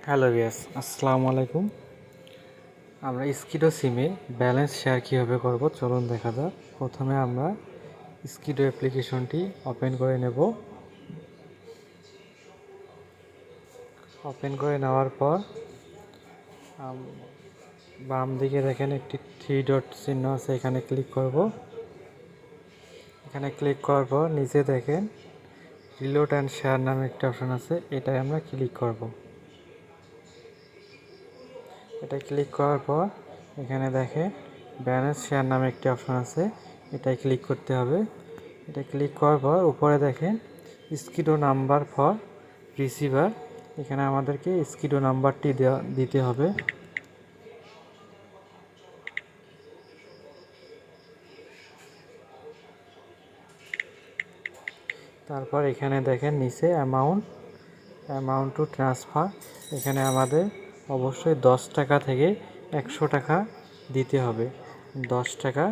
Hello viewers, আসসালামু আলাইকুম। আমরা স্কিডো সিমে ব্যালেন্স শেয়ার কীভাবে করব চলুন দেখা যাক। প্রথমে আমরা স্কিডো অ্যাপ্লিকেশনটি ওপেন করে নেব। ওপেন করে নেওয়ার পর বাম দিকে দেখেন একটি 3 ডট চিহ্ন আছে, এখানে ক্লিক করব। এখানে ক্লিক করার পর নিচে দেখেন রিলোড অ্যান্ড শেয়ার নামে একটি অপশন আছে, এটাই আমরা ক্লিক করব। এটা ক্লিক করার পর এখানে দেখে ব্যালেন্স শেয়ার নামে একটি অপশন আছে, এটাই ক্লিক করতে হবে। এটা ক্লিক করার পর উপরে দেখেন স্কিডো নাম্বার ফর রিসিভার, এখানে আমাদেরকে স্কিডো নাম্বারটি দিতে হবে। তারপর এখানে দেখেন নিচে অ্যামাউন্ট টু ট্রান্সফার, এখানে আমাদের অবশ্যই 10 টাকা থেকে 100 টাকা দিতে হবে। 10 টাকা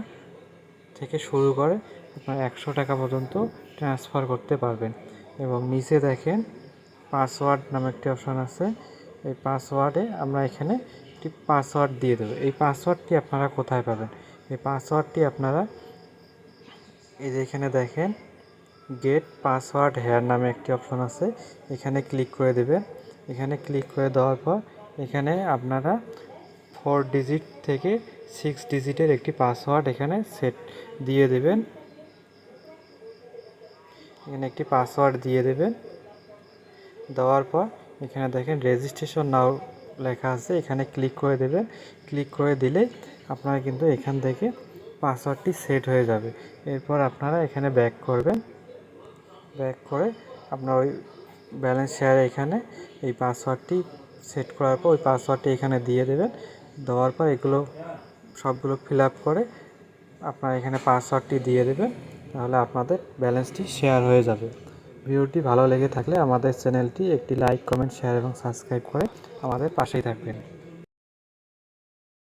থেকে শুরু করে আপনার 100 টাকা পর্যন্ত ট্রান্সফার করতে পারবেন। এবং নিচে দেখেন পাসওয়ার্ড নামে একটি অপশন আছে, এই পাসওয়ার্ডে আমরা এখানে একটি পাসওয়ার্ড দিয়ে দেবো। এই পাসওয়ার্ডটি আপনারা কোথায় পাবেন? এই পাসওয়ার্ডটি আপনারা এই যে এখানে দেখেন গেট পাসওয়ার্ড হেয়ার নামে একটি অপশন আছে, এখানে ক্লিক করে দেবেন। এখানে ক্লিক করে দেওয়ার পর এখানে আপনারা 4 ডিজিট থেকে 6 ডিজিটের একটি পাসওয়ার্ড এখানে সেট দিয়ে দেবেন। এখানে একটি পাসওয়ার্ড দিয়ে দেবেন। দেওয়ার পর এখানে দেখেন রেজিস্ট্রেশন নাও লেখা আছে, এখানে ক্লিক করে দেবেন। ক্লিক করে দিলেই আপনারা কিন্তু এখান থেকে পাসওয়ার্ডটি সেট হয়ে যাবে। এরপর আপনারা এখানে ব্যাক করবেন। ব্যাক করে আপনার ওই ব্যালেন্স শেয়ারে এখানে এই পাসওয়ার্ডটি সেট করার পর ওই পাসওয়ার্ডটি এখানে দিয়ে দেবেন। দেওয়ার পর এগুলো সবগুলো ফিল আপ করে আপনারা এখানে পাসওয়ার্ডটি দিয়ে দেবেন, তাহলে আপনাদের ব্যালেন্সটি শেয়ার হয়ে যাবে। ভিডিওটি ভালো লেগে থাকলে আমাদের চ্যানেলটি একটি লাইক, কমেন্ট, শেয়ার এবং সাবস্ক্রাইব করে আমাদের পাশেই থাকবেন।